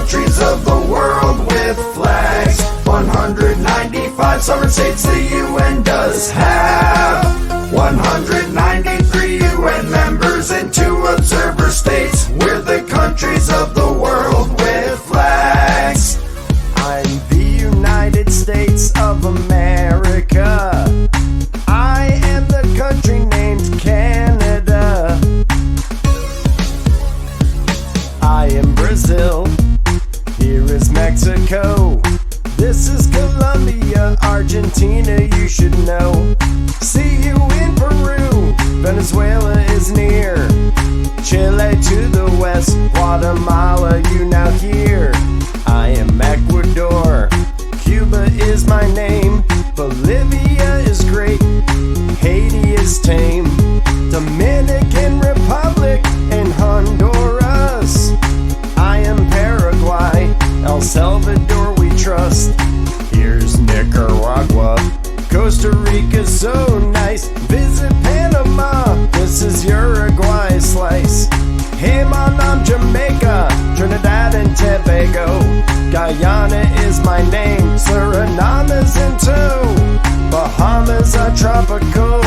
countries of the world with flags. 195 sovereign states the UN does have. 193 UN members and 2 observer states. We're the countries of the world with flags. I'm the United States of America. I am the country named Canada. I am Brazil. Here is Mexico. This is Colombia, Argentina, you should know. See you in Peru, Venezuela is near. Chile to the west, Guatemala, you now hear. I am Ecuador, Cuba is my name. Bolivia is great, Haiti is tame. Dominican Republic and Honduras. I am Paraguay, El Salvador we trust. Here's Nicaragua, Costa Rica's so nice. Visit Panama, this is Uruguay slice. Hey man, I'm Jamaica, Trinidad and Tobago. Guyana is my name, Suriname is in tow. Bahamas are tropical,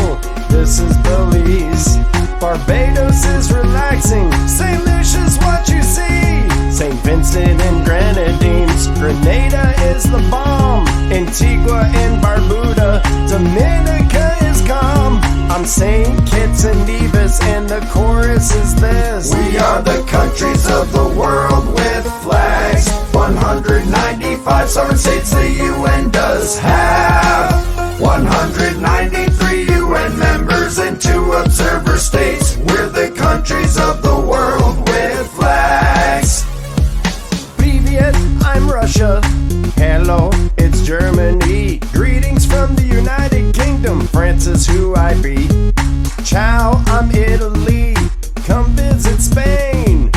this is Belize. Barbados is relaxing, St. Lucia's what you see. St. Vincent and Grenadines, Grenada is the bomb. Antigua and Barbuda, Dominica is calm. I'm St. Kitts and Nevis and the chorus is this. We are the countries of the world with flags. 195 sovereign states the UN does have. 193 UN members and 2 observer states. We're the countries of the world with flags. Привет, I'm Russia. Hello, it's Germany. Greetings from the United Kingdom. France is who I be. Ciao, I'm Italy. Come visit Spain.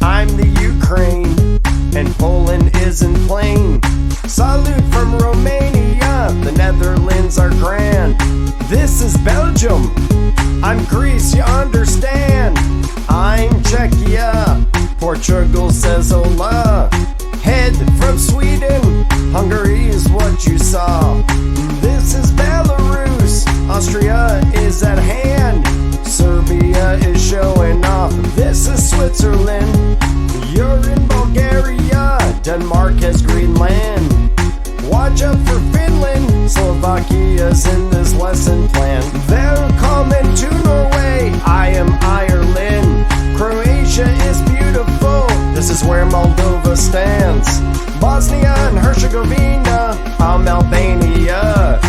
I'm the Ukraine. And Poland isn't plain. Salute from Romania. The Netherlands are grand. This is Belgium. I'm Greece, you understand. I'm Czechia. Portugal says hola. Head from Sweden. Hungary is what you saw. This is Belarus. Austria is at hand. Serbia is showing off. This is Switzerland. You're in Bulgaria. Denmark has Greenland. Watch out for Finland. Slovakia's in this lesson plan. Welcome to Norway. I am Ireland. Croatia is beautiful. This is where Moldova stands. Bosnia and Herzegovina. I'm Albania.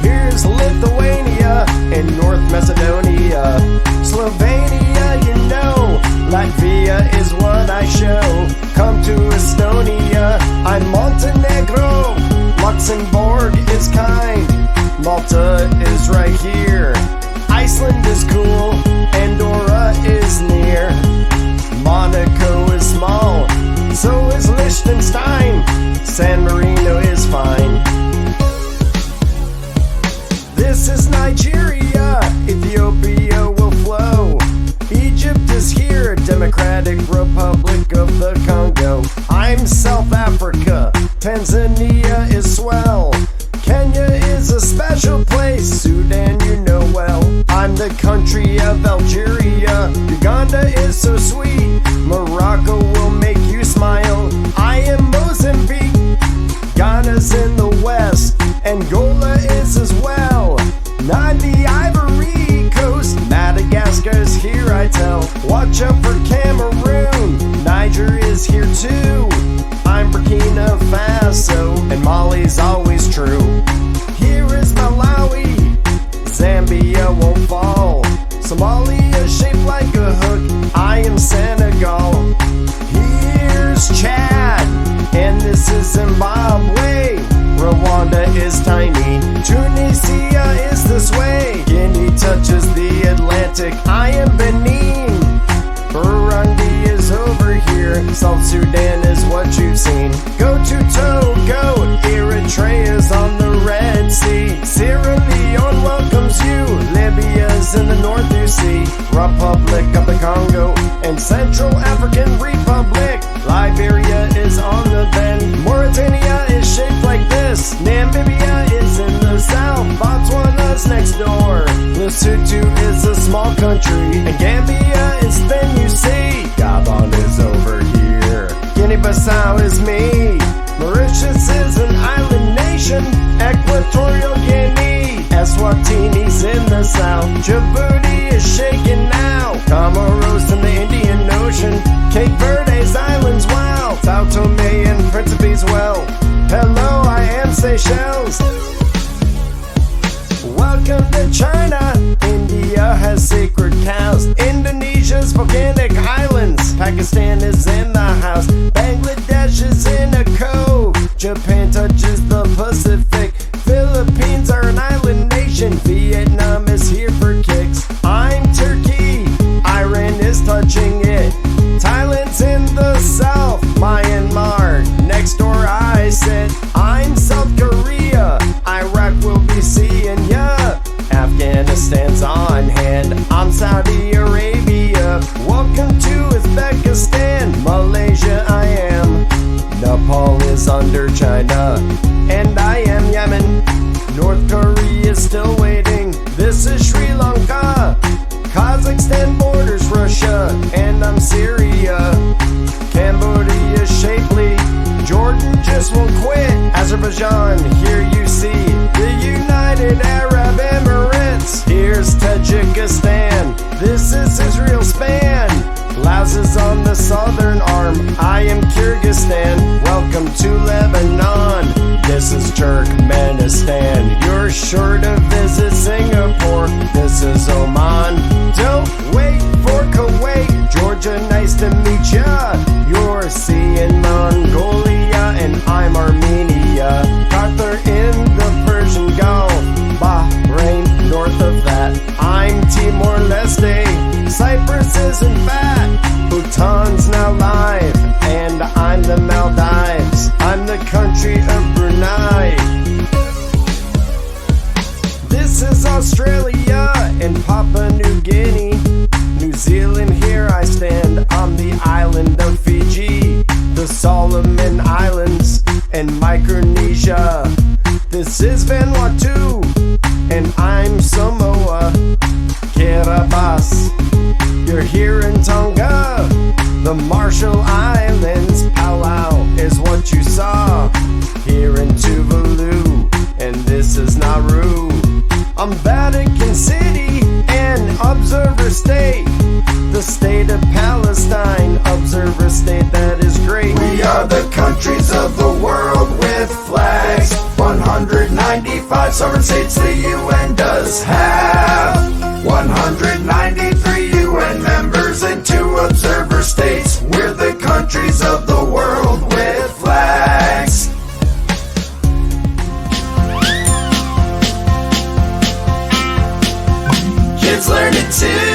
Here's Lithuania and North Macedonia. Slovenia, you know. Latvia is what I show. Come to Estonia. I'm Montenegro. Luxembourg is kind. Malta is right here. Iceland is cool. Andorra is near. Monaco is small. So is Liechtenstein. San Marino is fine. This is Nigeria. Ethiopia will flow. Egypt is here. Democratic Republic of the Congo. I'm South Africa. Tanzania is swell. Kenya is a special place. Sudan you know well. I'm the country of Algeria. Uganda is so sweet. Morocco will make you smile. I am Mozambique. Ghana's in the west. Angola is as well. Not the Ivory Coast. Madagascar's here I tell. Watch out for Cameroon. Niger is here too. I'm Burkina Faso. And Mali's always true. Here is Malawi. Zambia won't fall. Somalia shaped like a hook. I am Senegal. Here's Chad. And this is Zimbabwe. Rwanda is tiny. Tunisia is this way. Guinea touches the Atlantic. I am Benin. Burundi is over here. South Sudan is what you've seen. Go to Togo. Eritrea's on the Red Sea. Sierra Leone welcomes you. Libya's in the north you see. Republic of the Congo and Central African Republic. Liberia is on south, Botswana's next door. Lesotho is a small country, and Gambia is then you see. Gabon is over here, Guinea-Bissau is me. Mauritius is an island nation, Equatorial Guinea. Eswatini's in the south, Djibouti is shaking now. Comoros in the Indian Ocean, Cape Verde's islands, wow. Sao Tome and Principe's well. Hello, I am Seychelles. Welcome to China. India has sacred cows. Indonesia's volcanic islands. Pakistan is in the house. Bangladesh is in a cove. Japan touches the Pacific. Philippines are an island nation. Vietnam is here for kicks. I'm Turkey. Iran is touching it. Thailand's in the south. Myanmar, next door I sit. I'm South Korea. Iraq will be seeing ya. Afghanistan's on hand. I'm Saudi Arabia. Welcome to Uzbekistan. Malaysia I am. Nepal is under China. And I am Yemen. North Korea is still waiting. This is Sri Lanka. Kazakhstan borders Russia. And I'm Syria. Cambodia shapely. Jordan just won't quit. Azerbaijan, here you see the United Arab Emirates. Here's Tajikistan. This is Israel's span. Laos is on the southern arm. I am Kyrgyzstan. Welcome to Lebanon. This is Turkmenistan. You're sure to visit Singapore. This is Oman. Don't wait for Kuwait. Georgia, nice to meet ya. You're seeing Mongolia and I'm Armenia. Qatar in the Persian Gulf. Bahrain, north of that. I'm Timor-Leste. Cyprus isn't fat. Bhutan's now live. And I'm the Maldives. I'm the country of Brunei. This is Australia and Papua New Guinea. New Zealand, here I stand on the island of Fiji. The Solomon Islands and Micronesia. This is Vanuatu and I'm Samoa. Kiribati, you're here in Tonga. The Marshall Islands, Palau is what you saw. Here in Tuvalu, and this is Nauru. I'm Vatican City and Observer State. The state of Palestine, Observer State, that is great. We are the countries of the world with flags. 195 sovereign states the UN does have. 193 UN members and 2 observer states. We're the countries of the world with flags. Kids learning too.